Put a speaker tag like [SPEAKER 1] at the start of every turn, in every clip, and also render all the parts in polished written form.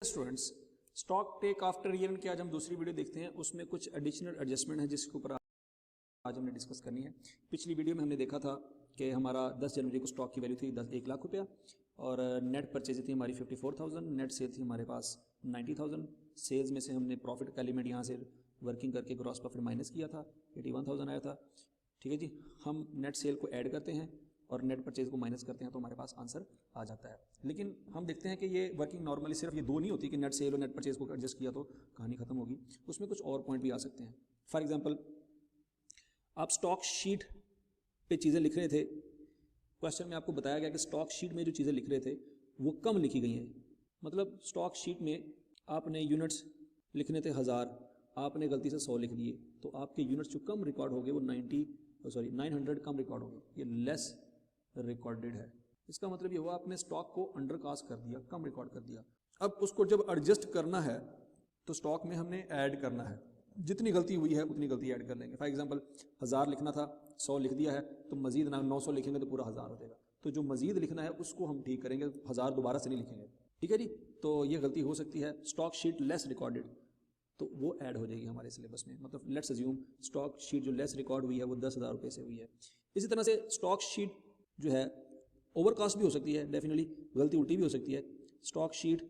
[SPEAKER 1] Students, stock take after year की आज हम दूसरी वीडियो देखते हैं। उसमें कुछ एडिशनल एडजस्टमेंट है जिसके ऊपर आज हमने डिस्कस करनी है। पिछली वीडियो में हमने देखा था कि हमारा 10 जनवरी को स्टॉक की वैल्यू थी 1 लाख रुपया और नेट परचेज थी हमारी 54,000, नेट सेल थी हमारे पास 90,000। सेल्स में से हमने प्रॉफिट का एलिमेंट यहाँ से वर्किंग करके ग्रॉस प्रॉफिट माइनस किया था, 81,000 आया था। ठीक है जी, हम नेट सेल को ऐड करते हैं और नेट परचेज को माइनस करते हैं तो हमारे पास आंसर आ जाता है। लेकिन हम देखते हैं कि ये वर्किंग नॉर्मली सिर्फ ये दो नहीं होती कि नेट सेल और नेट परचेज को एडजस्ट किया तो कहानी खत्म होगी, उसमें कुछ और पॉइंट भी आ सकते हैं। फॉर एग्जांपल, आप स्टॉक शीट पे चीज़ें लिख रहे थे, क्वेश्चन में आपको बताया गया कि स्टॉक शीट में जो चीज़ें लिख रहे थे वो कम लिखी गई हैं। मतलब स्टॉक शीट में आपने यूनिट्स लिखने थे 1000, आपने गलती से 100 लिख दिए, तो आपके यूनिट्स जो कम रिकॉर्ड हो गए वो 900 कम रिकॉर्ड हो गए, ये लेस रिकॉर्डेड है। इसका मतलब ये हुआ आपने स्टॉक को अंडर कास्ट कर दिया, कम रिकॉर्ड कर दिया। अब उसको जब एडजस्ट करना है तो स्टॉक में हमने ऐड करना है, जितनी गलती हुई है उतनी गलती ऐड कर लेंगे। फॉर एग्जांपल 1000 लिखना था, 100 लिख दिया है, तो मजीद 900 लिखेंगे तो पूरा 1000 हो जाएगा। तो जो मजीद लिखना है उसको हम ठीक करेंगे, 1000 दोबारा से नहीं लिखेंगे। ठीक है जी, तो ये गलती हो सकती है। स्टॉक शीट लेस रिकॉर्डेड, तो वो ऐड हो जाएगी हमारे सिलेबस में। मतलब लेट्स अज्यूम स्टॉक शीट जो लेस रिकॉर्ड हुई है वो 10,000 रुपये से हुई है। इसी तरह से स्टॉक शीट जो है ओवरकास्ट भी हो सकती है, डेफिनेटली गलती उल्टी भी हो सकती है। स्टॉक शीट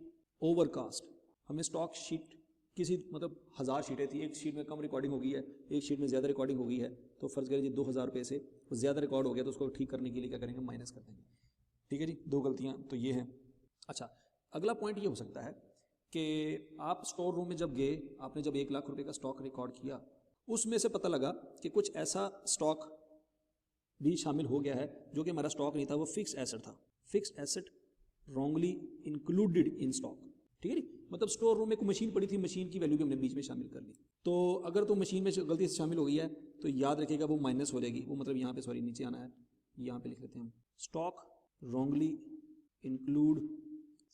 [SPEAKER 1] ओवरकास्ट, हमें स्टॉक शीट किसी मतलब 1000 शीटें थी, एक शीट में कम रिकॉर्डिंग हो गई है, एक शीट में ज़्यादा रिकॉर्डिंग हो गई है, तो फर्ज करिए 2000 रुपये से ज़्यादा रिकॉर्ड हो गया तो उसको ठीक करने के लिए क्या करेंगे, माइनस कर देंगे। ठीक है जी, दो गलतियाँ तो ये हैं। अच्छा, अगला पॉइंट ये हो सकता है कि आप स्टोर रूम में जब गए, आपने जब 1 लाख रुपये का स्टॉक रिकॉर्ड किया, उसमें से पता लगा कि कुछ ऐसा स्टॉक भी शामिल हो गया है जो कि हमारा स्टॉक नहीं था, वो फिक्स एसेट था। Fix asset wrongly included in stock. ठीक है जी, मतलब स्टोर रूम में एक मशीन पड़ी थी, मशीन की वैल्यू भी हमने बीच में शामिल कर ली। तो अगर तो मशीन में गलती से शामिल हो गई है तो याद रखिएगा वो माइनस हो जाएगी। वो मतलब यहाँ पे सॉरी नीचे आना है, यहाँ पे लिख लेते हैं हम, stock wrongly include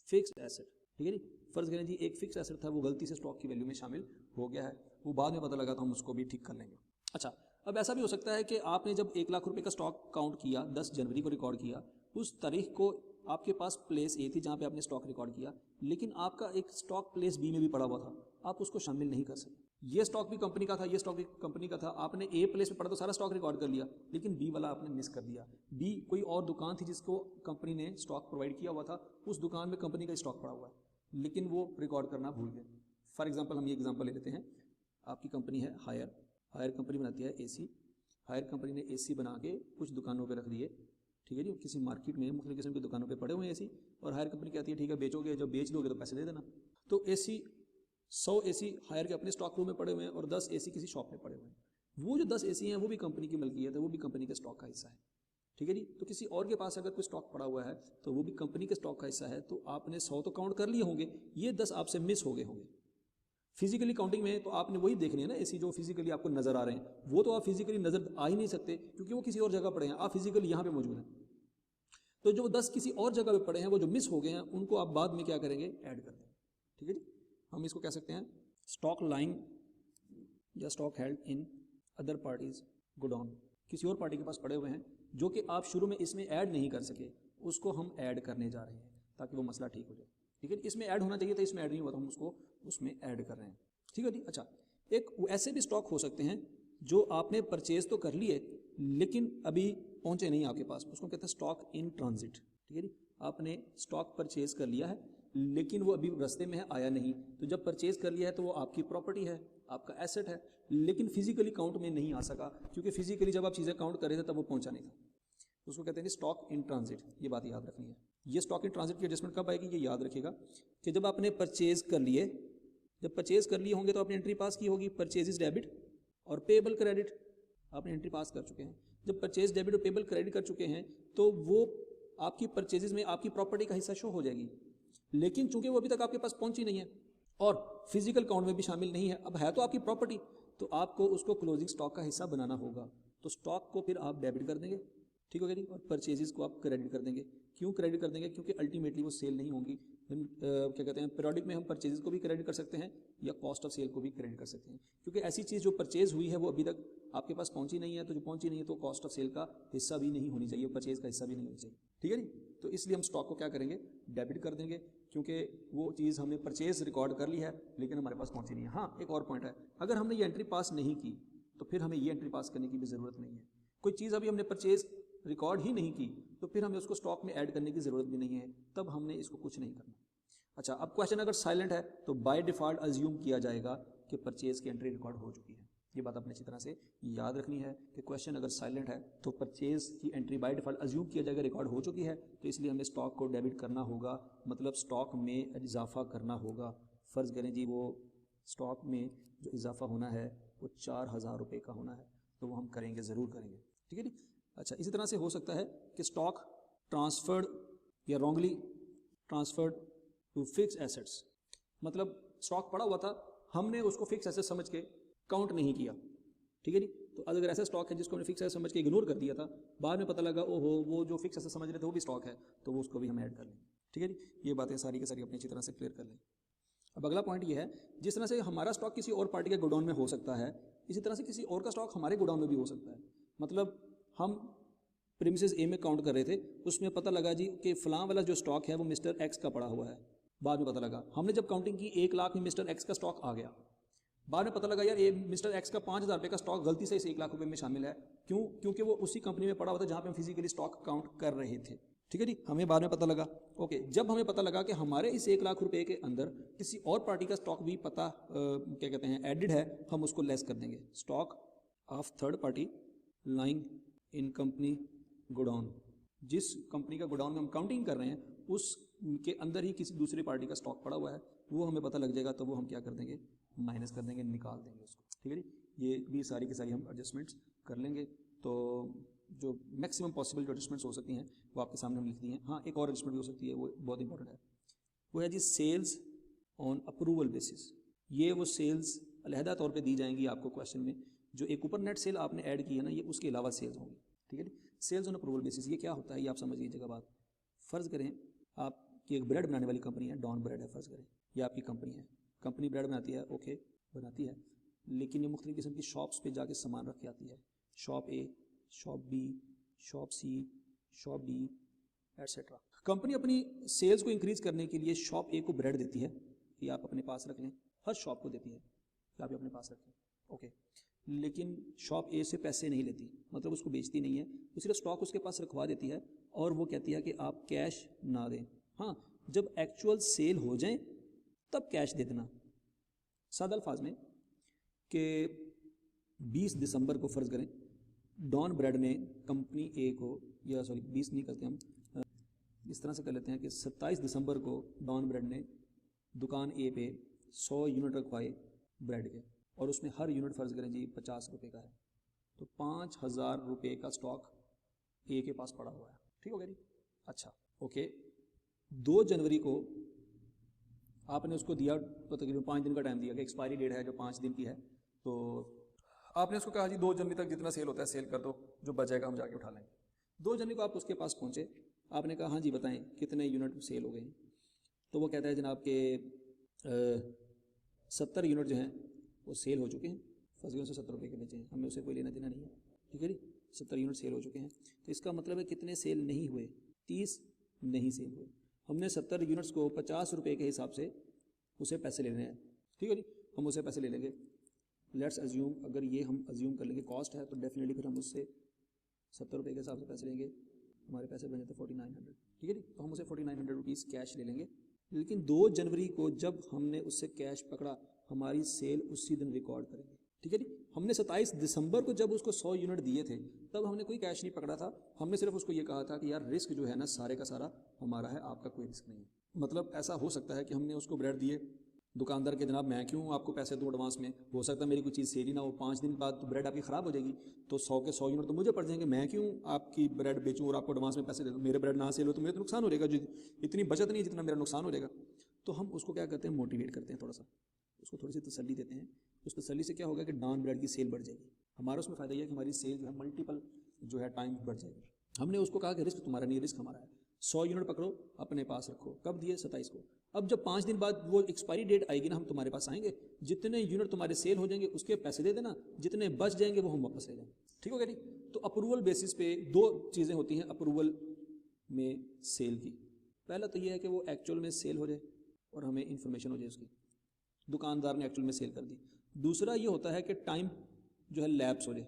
[SPEAKER 1] fix asset. ठीक है जी, फर्ज करें जी एक फिक्स एसेट था, वो गलती से स्टॉक की वैल्यू में शामिल हो गया है, वो बाद में पता लगा तो हम उसको भी ठीक कर लेंगे। अच्छा, अब ऐसा भी हो सकता है कि आपने जब 1 लाख रुपए का स्टॉक काउंट किया, 10 जनवरी को रिकॉर्ड किया, उस तारीख को आपके पास प्लेस ए थी जहां पे आपने स्टॉक रिकॉर्ड किया, लेकिन आपका एक स्टॉक प्लेस बी में भी पड़ा हुआ था, आप उसको शामिल नहीं कर सके। ये स्टॉक भी कंपनी का था, ये स्टॉक भी कंपनी का था, आपने ए प्लेस में पड़ा तो सारा स्टॉक रिकॉर्ड कर लिया, लेकिन बी वाला आपने मिस कर दिया। बी कोई और दुकान थी जिसको कंपनी ने स्टॉक प्रोवाइड किया हुआ था, उस दुकान में कंपनी का स्टॉक पड़ा हुआ है, लेकिन वो रिकॉर्ड करना भूल गए। फॉर एग्जाम्पल हम ये एग्जाम्पल ले लेते हैं, आपकी कंपनी है हायर कंपनी बनाती है एसी। हायर कंपनी ने एसी बना के कुछ दुकानों पे रख दिए। ठीक है जी, किसी मार्केट में मुख्तलिफ किस्म की दुकानों पे पड़े हुए हैं एसी, और हायर कंपनी कहती है ठीक है बेचोगे, जब बेच लोगे तो पैसे दे देना। तो एसी 100 एसी हायर के अपने स्टॉक रूम में पड़े हुए हैं और 10 एसी किसी शॉप में पड़े हुए हैं। वो जो 10 एसी हैं वो भी कंपनी की मलकियत है, वो भी कंपनी के स्टॉक का हिस्सा है। ठीक है जी, तो किसी और के पास अगर कोई स्टॉक पड़ा हुआ है तो वो भी कंपनी के स्टॉक का हिस्सा है। तो आपने 100 तो काउंट कर लिए होंगे, ये 10 आपसे मिस हो गए होंगे। फिजिकली काउंटिंग में तो आपने वही देखनी है ना, एसी जो फिजिकली आपको नजर आ रहे हैं, वो तो आप फिजिकली नजर आ ही नहीं सकते क्योंकि वो किसी और जगह पड़े हैं, आप फिजिकली यहाँ पे मौजूद हैं। तो जो 10 किसी और जगह पे पड़े हैं, वो जो मिस हो गए हैं, उनको आप बाद में क्या करेंगे, ऐड कर देंगे। ठीक है जी, हम इसको कह सकते हैं स्टॉक लाइंग या stock held in other parties godown. किसी और पार्टी के पास पड़े हुए हैं जो कि आप शुरू में इसमें ऐड नहीं कर सके, उसको हम ऐड करने जा रहे हैं ताकि वो मसला ठीक हो जाए। ठीक है, इसमें ऐड होना चाहिए था, इसमें ऐड नहीं हुआ तो हम उसको उसमें ऐड कर रहे हैं। ठीक है जी। अच्छा, एक ऐसे भी स्टॉक हो सकते हैं जो आपने परचेज तो कर लिए लेकिन अभी पहुंचे नहीं आपके पास, उसको कहते हैं स्टॉक इन ट्रांजिट। ठीक है जी, आपने स्टॉक परचेज कर लिया है लेकिन वो अभी रास्ते में है, आया नहीं। तो जब परचेज कर लिया है तो वो आपकी प्रॉपर्टी है, आपका एसेट है, लेकिन फिजिकली काउंट में नहीं आ सका क्योंकि फिजिकली जब आप चीज़ें काउंट कर रहे थे तब वो पहुंचा नहीं था। उसको कहते हैं स्टॉक इन ट्रांजिट। ये बात याद रखनी है। ये स्टॉक इन ट्रांजिट की एडजस्टमेंट कब आएगी, ये याद रखिएगा कि जब आपने परचेज कर लिए, जब परचेज कर लिए होंगे तो आपने एंट्री पास की होगी, परचेज इज डेबिट और पेबल क्रेडिट, आपने एंट्री पास कर चुके हैं। जब परचेज डेबिट और पेबल क्रेडिट कर चुके हैं तो वो आपकी परचेजेस में आपकी प्रॉपर्टी का हिस्सा शो हो जाएगी, लेकिन चूंकि वो अभी तक आपके पास पहुंची नहीं है और फिजिकल काउंट में भी शामिल नहीं है, अब है तो आपकी प्रॉपर्टी, तो आपको उसको क्लोजिंग स्टॉक का हिस्सा बनाना होगा। तो स्टॉक को फिर आप डेबिट कर देंगे, ठीक हो गया जी, और परचेजेस को आप क्रेडिट कर देंगे। क्यों क्रेडिट कर देंगे, क्योंकि अल्टीमेटली वो सेल नहीं होंगी। क्या कहते हैं, पीरियोडिक में हम परचेजेस को भी क्रेडिट कर सकते हैं या कॉस्ट ऑफ सेल को भी क्रेडिट कर सकते हैं, क्योंकि ऐसी चीज़ जो परचेज हुई है वो अभी तक आपके पास पहुंची नहीं है, तो जो पहुंची नहीं है तो कॉस्ट ऑफ सेल का हिस्सा भी नहीं होनी चाहिए, परचेज का हिस्सा भी नहीं होनी चाहिए। ठीक है जी। तो इसलिए हम स्टॉक को क्या करेंगे, डेबिट कर देंगे, क्योंकि वो चीज़ हमने परचेज रिकॉर्ड कर ली है लेकिन हमारे पास पहुंची नहीं है। हाँ, एक और पॉइंट है, अगर हमने ये एंट्री पास नहीं की तो फिर हमें ये एंट्री पास करने की भी ज़रूरत नहीं है। कोई चीज़ अभी हमने परचेज रिकॉर्ड ही नहीं की तो फिर हमें उसको स्टॉक में ऐड करने की ज़रूरत भी नहीं है, तब हमने इसको कुछ नहीं करना। अच्छा, अब क्वेश्चन अगर साइलेंट है तो बाय डिफ़ॉल्ट अज्यूम किया जाएगा कि परचेज की एंट्री रिकॉर्ड हो चुकी है। ये बात अपने अच्छी तरह से याद रखनी है कि क्वेश्चन अगर साइलेंट है तो परचेज की एंट्री बाय डिफ़ॉल्ट अज्यूम किया जाएगा रिकॉर्ड हो चुकी है, तो इसलिए हमें स्टॉक को डेबिट करना होगा, मतलब स्टॉक में इजाफा करना होगा। फ़र्ज़ करें जी वो स्टॉक में जो इजाफा होना है वो 4000 रुपये का होना है, तो वो हम करेंगे, ज़रूर करेंगे, ठीक है जी। अच्छा, इसी तरह से हो सकता है कि स्टॉक ट्रांसफर्ड या wrongly transferred to fix assets, मतलब स्टॉक पड़ा हुआ था, हमने उसको फिक्स एसेट समझ के काउंट नहीं किया, ठीक है जी। तो अगर ऐसा स्टॉक है जिसको हमने फिक्स एसेट समझ के इग्नोर कर दिया था, बाद में पता लगा ओहो वो जो फिक्स एसेट समझ रहे थे वो भी स्टॉक है, तो वो उसको भी हम ऐड कर लें, ठीक है जी। ये बातें सारी की सारी अपनी अच्छी तरह से क्लियर कर लें। अब अगला पॉइंट ये है, जिस तरह से हमारा स्टॉक किसी और पार्टी के गोडाउन में हो सकता है, इसी तरह से किसी और का स्टॉक हमारे गोडाउन में भी हो सकता है। मतलब हम प्रीमिसेस ए में काउंट कर रहे थे, उसमें पता लगा जी कि फ़लाँ वाला जो स्टॉक है वो मिस्टर एक्स का पड़ा हुआ है, बाद में पता लगा हमने जब काउंटिंग की 1 लाख में मिस्टर एक्स का स्टॉक आ गया, बाद में पता लगा यार ये मिस्टर एक्स का 5000 रुपये का स्टॉक गलती से इस 1 लाख रुपये में शामिल है, क्यों? क्योंकि वो उसी कंपनी में पड़ा हुआ था जहाँ पे हम फिजिकली स्टॉक काउंट कर रहे थे, ठीक है जी। हमें बाद में पता लगा, ओके, जब हमें पता लगा कि हमारे इस 1 लाख रुपये के अंदर किसी और पार्टी का स्टॉक भी पता क्या कहते हैं एडिड है, हम उसको लेस कर देंगे। Stock of third party lying in company godown, जिस कंपनी का गोडाउन में हम काउंटिंग कर रहे हैं उसके अंदर ही किसी दूसरी पार्टी का स्टॉक पड़ा हुआ है, वो हमें पता लग जाएगा, तो वो हम क्या कर देंगे, माइनस कर देंगे, निकाल देंगे उसको, ठीक है जी। ये भी सारी की सारी हम एडजस्टमेंट्स कर लेंगे। तो जो मैक्सिमम पॉसिबल जो एडजस्टमेंट्स हो सकती हैं वो आपके सामने हम लिख दी हैं। हाँ, एक और एडजस्टमेंट भी हो सकती है, वो बहुत इंपॉर्टेंट है, वो है जी सेल्स ऑन अप्रूवल बेसिस। ये वो सेल्स अलहदा तौर पे दी जाएंगी आपको क्वेश्चन में, जो एक ऊपर नेट सेल आपने ऐड की है ना, ये उसके अलावा सेल्स होंगी, ठीक है जी। सेल्स ऑन अप्रूवल बेसिस ये क्या होता है, ये आप समझ लीजिएगा बात। फ़र्ज़ करें आपकी एक ब्रेड बनाने वाली कंपनी है, डॉन ब्रेड है, फ़र्ज़ करें ये आपकी कंपनी है, कंपनी ब्रेड बनाती है, ओके बनाती है, लेकिन ये मुख्तलिफ़ किस्म की शॉप्स पे जाके सामान रख के आती है, shop A, shop B, shop C, shop D etcetera. Company अपनी सेल्स को इंक्रीज़ करने के लिए शॉप ए को ब्रेड देती है कि आप अपने पास रख लें, हर शॉप को देती है कि आप अपने पास रखें, ओके, लेकिन शॉप ए से पैसे नहीं लेती, मतलब उसको बेचती नहीं है, वो सिर्फ स्टॉक उसके पास रखवा देती है और वो कहती है कि आप कैश ना दें, हाँ जब एक्चुअल सेल हो जाए तब कैश दे देना। सादा अल्फाज में कि 20 दिसंबर को फ़र्ज़ करें डॉन ब्रेड ने कंपनी ए को, या सॉरी 20 नहीं करते हम, इस तरह से कर लेते हैं कि 27 दिसंबर को डॉन ब्रेड ने दुकान ए पे 100 यूनिट रखवाए ब्रेड के, और उसमें हर यूनिट फ़र्ज़ करें जी 50 रुपये का है, तो 5000 रुपये का स्टॉक ए के पास पड़ा हुआ है, ठीक हो गया जी। अच्छा, ओके, 2 जनवरी को आपने उसको दिया, तो तकरीबन 5 दिन का टाइम दिया कि एक्सपायरी डेट है जो 5 दिन की है, तो आपने उसको कहा जी 2 जनवरी तक जितना सेल होता है सेल कर दो, जो बचेगा हम जाके उठा लेंगे। 2 जनवरी को आप उसके पास पहुँचे, आपने कहा हाँ जी बताएं कितने यूनिट सेल हो गए, तो वो कहता है जनाब के 70 यूनिट जो हैं वो सेल हो चुके हैं, फर्स्ट से 70 रुपये के बेचे हैं, हमें उसे कोई लेना देना नहीं है, ठीक है जी। 70 यूनिट सेल हो चुके हैं, तो इसका मतलब है कितने सेल नहीं हुए, 30 नहीं सेल हुए। हमने 70 यूनिट्स को 50 रुपये के हिसाब से उसे पैसे लेने हैं, ठीक है जी, हम उसे पैसे ले लेंगे। लेट्स अज्यूम, अगर ये हम अज्यूम कर लेंगे कॉस्ट है, तो डेफिनेटली फिर हम उससे 70 रुपये के हिसाब से पैसे लेंगे, हमारे पैसे बन जाते 4900, ठीक है जी, तो हम उसे 4900 रुपीज़ कैश ले लेंगे। लेकिन 2 जनवरी को जब हमने उससे कैश पकड़ा, हमारी सेल उसी दिन रिकॉर्ड करेंगे, ठीक है जी। हमने 27 दिसंबर को जब उसको 100 यूनिट दिए थे, तब हमने कोई कैश नहीं पकड़ा था, हमने सिर्फ उसको ये कहा था कि यार रिस्क जो है ना सारे का सारा हमारा है, आपका कोई रिस्क नहीं है। मतलब ऐसा हो सकता है कि हमने उसको ब्रेड दिए, दुकानदार के जनाब मैं क्यों आपको पैसे दूँ एडवांस में, हो सकता है मेरी कोई चीज़ सेल ही ना हो, 5 दिन बाद तो ब्रेड आपकी ख़राब हो जाएगी, तो 100 के 100 यूनिट तो मुझे पड़ जाएंगे, मैं क्यों आपकी ब्रेड बेचूँ और आपको एडवांस में पैसे दे दूँ, मेरे ब्रेड ना सेल हो तो मेरे तो नुकसान हो जाएगा, इतनी बचत नहीं है जितना मेरा नुकसान हो जाएगा। तो हम उसको क्या करते हैं, मोटिवेट करते हैं, थोड़ा सा उसको थोड़ी सी तसल्ली देते हैं। उस तसल्ली से क्या होगा कि डॉन ब्रेड की सेल बढ़ जाएगी, हमारा उसमें फ़ायदा यह है कि हमारी सेल जो है मल्टीपल जो है टाइम बढ़ जाएगी। हमने उसको कहा कि रिस्क तुम्हारा नहीं, रिस्क हमारा है, 100 यूनिट पकड़ो अपने पास रखो, कब दिए 27 को। अब जब 5 दिन बाद वो एक्सपायरी डेट आएगी ना, हम तुम्हारे पास आएंगे, जितने यूनिट तुम्हारे सेल हो जाएंगे उसके पैसे दे देना, जितने बच जाएंगे वो हम वापस ले जाएंगे, ठीक हो गया नहीं। तो अप्रूवल बेसिस पे 2 चीज़ें होती हैं, अप्रूवल میں سیل کی. پہلا تو یہ ہے کہ وہ ایکچوئل میں سیل ہو جائے اور ہمیں انفارمیشن ہو جائے اس کی, دکاندار نے ایکچوئل میں سیل کر دی. دوسرا یہ ہوتا ہے کہ ٹائم جو ہے لیپس ہو جائے,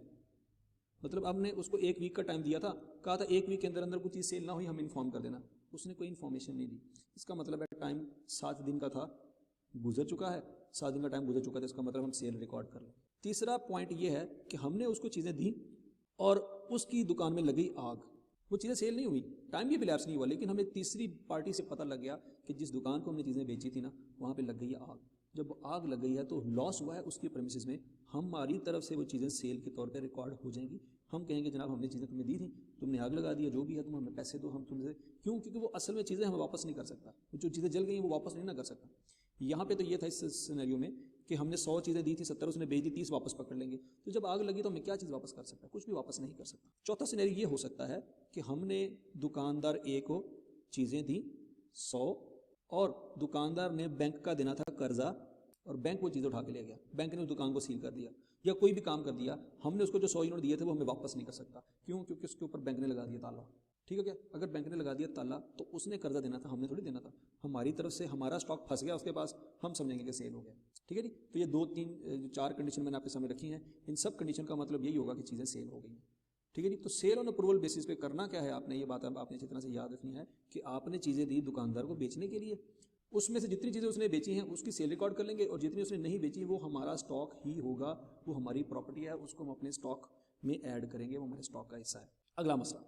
[SPEAKER 1] مطلب آپ نے اس کو 1 ویک کا ٹائم دیا تھا, کہا تھا 1 ویک کے اندر اندر کوئی چیز سیل نہ ہوئی ہمیں انفارم کر دینا, اس نے کوئی انفارمیشن نہیں دی. اس کا مطلب ہے ٹائم 7 دن کا تھا, گزر چکا ہے, 7 دن کا ٹائم گزر چکا تھا, اس کا مطلب ہم سیل ریکارڈ کر لیں. تیسرا پوائنٹ یہ ہے کہ ہم نے اس کو چیزیں دیں اور اس کی دکان میں لگی آگ, وہ چیزیں سیل نہیں ہوئی, ٹائم بھی لیپس نہیں ہوا, لیکن ہمیں تیسری پارٹی سے پتہ لگ گیا کہ جس دکان کو ہم نے چیزیں بیچی تھی نا وہاں پہ لگ گئی ہے آگ. جب آگ لگ گئی ہے تو لاس ہوا ہے اس کی پریمیسز میں, ہماری طرف سے وہ چیزیں سیل کے طور پہ ریکارڈ ہو جائیں گی. ہم کہیں گے جناب ہم نے چیزیں تمہیں دی تھیں, تم نے آگ لگا دیا, جو بھی ہے تم ہمیں پیسے دو, ہم تم سے کیوں, کیونکہ وہ اصل میں چیزیں ہمیں واپس نہیں کر سکتا, جو چیزیں جل گئی ہیں وہ واپس نہیں نہ کر سکتا. یہاں پہ تو یہ تھا اس سینیریو میں کہ ہم نے 100 چیزیں دی تھی, 70 اس نے بیچ دی, 30 واپس پکڑ لیں گے. تو جب آگ لگی تو ہمیں کیا چیز واپس کر سکتا ہے, کچھ بھی واپس نہیں کر سکتا. چوتھا سینیریو یہ ہو سکتا ہے کہ ہم نے دکاندار اے کو چیزیں دیں 100 اور دکاندار نے بینک کا دینا تھا قرضہ اور بینک وہ چیزیں اٹھا کے لے گیا, بینک نے اس دکان کو سیل کر دیا یا کوئی بھی کام کر دیا, ہم نے اس کو جو 100 یونٹ دیے تھے وہ ہمیں واپس نہیں کر سکتا. کیوں, کیونکہ اس کے اوپر بینک نے لگا دیا تالا. ٹھیک ہے کیا, اگر بینک نے لگا دیا تالا تو اس نے قرضہ دینا تھا, ہم نے تھوڑی دینا تھا, ہماری طرف سے ہمارا اسٹاک پھنس گیا اس کے پاس, ہم سمجھیں گے کہ سیل ہو گیا. ٹھیک ہے جی. تو یہ 2 3 4 کنڈیشن میں نے آپ کے سامنے رکھی ہیں, ان سب کنڈیشن کا مطلب یہی ہوگا کہ چیزیں سیل ہو گئی ہیں. ٹھیک ہے جی. تو سیل آن اپروول بیسس پہ کرنا کیا ہے آپ نے, یہ بات آپ نے اچھی طرح سے یاد رکھنی ہے کہ آپ نے چیزیں دی دکاندار کو بیچنے کے لیے, اس میں سے جتنی چیزیں اس نے بیچی ہیں اس کی سیل ریکارڈ کر لیں گے, اور جتنی اس نے نہیں بیچی وہ ہمارا اسٹاک ہی ہوگا, وہ ہماری پراپرٹی ہے, اس کو ہم اپنے اسٹاک میں ایڈ کریں گے, وہ ہمارے اسٹاک کا حصہ ہے. اگلا مسئلہ,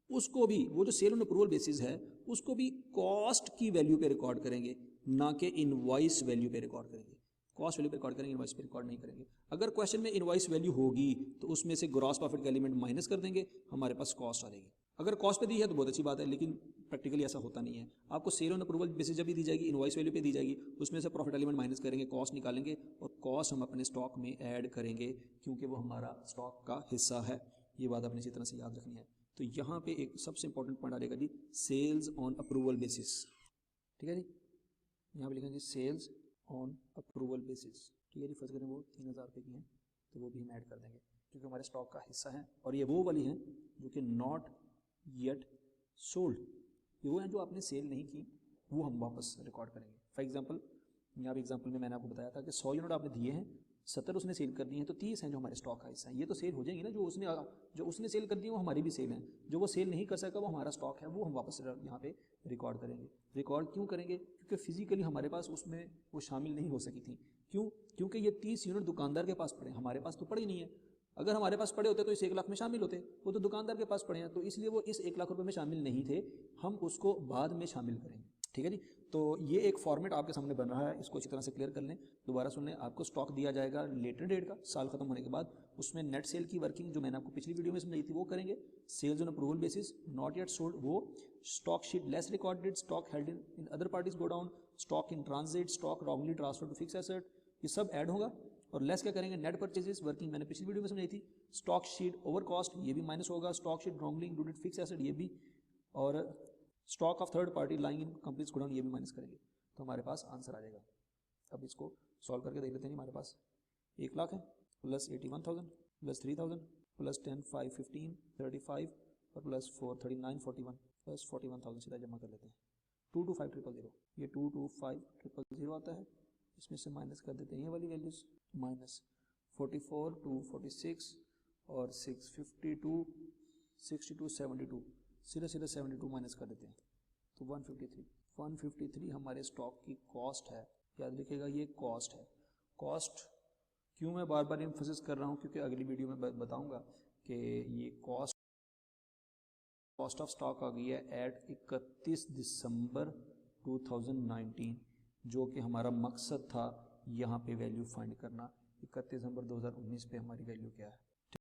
[SPEAKER 1] اس کو بھی وہ جو سیل آن اپروول بیسس ہے اس کو بھی کاسٹ کی ویلیو پہ ریکارڈ کریں گے, نہ کہ انوائس ویلیو پہ ریکارڈ کریں گے. کاسٹ ویلیو پہ ریکارڈ کریں گے, انوائس پہ ریکارڈ نہیں کریں گے. اگر کویشچن میں انوائس ویلیو ہوگی تو اس میں سے گراس پروفٹ کا ایلیمنٹ مائنس کر دیں گے, ہمارے پاس کاسٹ آ جائے گی. اگر کاسٹ پہ دی ہے تو بہت اچھی بات ہے, لیکن پریکٹیکلی ایسا ہوتا نہیں ہے. آپ کو سیل آن اپروول بیسس جب بھی دی جائے گی, انوائس ویلیو پہ دی جائے گی, اس میں سے پروفٹ ایلیمنٹ مائنس کریں گے, کاسٹ نکالیں گے, اور کاسٹ ہم اپنے اسٹاک میں ایڈ کریں گے کیونکہ وہ ہمارا اسٹاک کا حصہ ہے. یہ بات آپ نے اسی طرح سے یاد رکھنی ہے. تو یہاں پہ ایک سب سے امپورٹنٹ پوائنٹ آ جائے گا جی, سیلز آن اپروول بیسس. ٹھیک ہے جی, یہاں پہ لکھیں گے سیلز آن اپروول بیسس. ٹھیک ہے جی. فرض کریں وہ 3000 روپے کی ہیں تو وہ بھی ہم ایڈ کر دیں گے کیونکہ ہمارے اسٹاک کا حصہ ہیں, اور یہ وہ والی ہیں جو کہ ناٹ یٹ سولڈ, یہ وہ ہیں جو آپ نے سیل نہیں کی, وہ ہم واپس ریکارڈ کریں گے. فار ایگزامپل یہاں پہ ایگزامپل میں نے آپ کو بتایا تھا کہ 100 یونٹ آپ نے دیے ہیں, 70 اس نے سیل کر دی ہیں, تو 30 ہیں جو ہمارے اسٹاک کا حصہ ہیں. یہ تو سیل ہو جائیں گی نا, جو اس نے سیل کر دی وہ ہماری بھی سیل ہیں, جو وہ سیل نہیں کر سکا وہ ہمارا اسٹاک ہے, وہ ہم واپس یہاں پہ ریکارڈ کریں گے. ریکارڈ کیوں کریں گے, کیونکہ فزیکلی ہمارے پاس اس میں وہ شامل نہیں ہو سکی تھیں. کیوں, کیونکہ یہ 30 یونٹ دکاندار کے پاس پڑے, ہمارے پاس تو پڑے ہی نہیں ہے. اگر ہمارے پاس پڑے ہوتے تو اس 1 لاکھ میں شامل ہوتے, وہ تو دکاندار کے پاس پڑے ہیں, تو اس لیے وہ اس 1 لاکھ روپے میں شامل نہیں تھے, ہم اس کو بعد میں شامل کریں گے. ٹھیک ہے جی. تو یہ ایک فارمیٹ آپ کے سامنے بن رہا ہے, اس کو اچھی طرح سے کلیئر کر لیں, دوبارہ سن لیں. آپ کو اسٹاک دیا جائے گا لیٹر ڈیٹ کا, سال ختم ہونے کے بعد, اس میں نیٹ سیل کی ورکنگ جو میں نے آپ کو پچھلی ویڈیو میں سمجھائی تھی وہ کریں گے. Sales on approval basis, not yet sold وہ, stock sheet less recorded, stock held in other parties go down, stock in transit, stock wrongly transfer to fix asset, یہ سب ایڈ ہوگا. اور لیس کیا کریں گے, نیٹ پرچیزز ورکنگ میں نے پچھلی ویڈیو میں سمجھائی تھی, اسٹاک شیٹ اوور کاسٹ یہ بھی مائنس ہوگا, stock sheet wrongly included fix asset یہ بھی, اور stock of third party lying in companies go down یہ بھی مائنس کریں گے. تو ہمارے پاس آنسر آ جائے گا. اب اس کو سالو کر کے دیکھ لیتے ہیں. ہمارے پاس 1 لاکھ ہے پلس 81,000 پلس 3,000 پلس 10 5 15 35 اور پلس 4 39 41 پلس 41,000 سیدھا جمع کر لیتے ہیں. 225,000 یہ 225,000 آتا ہے, اس میں سے مائنس کر دیتے ہیں یہ والی ویلیوز, مائنس 44 246 اور 652 62 72, سیدھا 72 مائنس کر دیتے ہیں تو 153 ہمارے اسٹاک کی کاسٹ ہے. یاد رکھیے گا یہ کاسٹ ہے. کاسٹ کیوں میں بار بار ایمفسس کر رہا ہوں, کیونکہ اگلی ویڈیو میں بتاؤں گا کہ یہ کاسٹ آف اسٹاک آ گئی ہے ایٹ 31 دسمبر 2019, جو کہ ہمارا مقصد تھا یہاں پہ ویلیو فائنڈ کرنا. 31 دسمبر 2019 پہ ہماری ویلیو کیا ہے,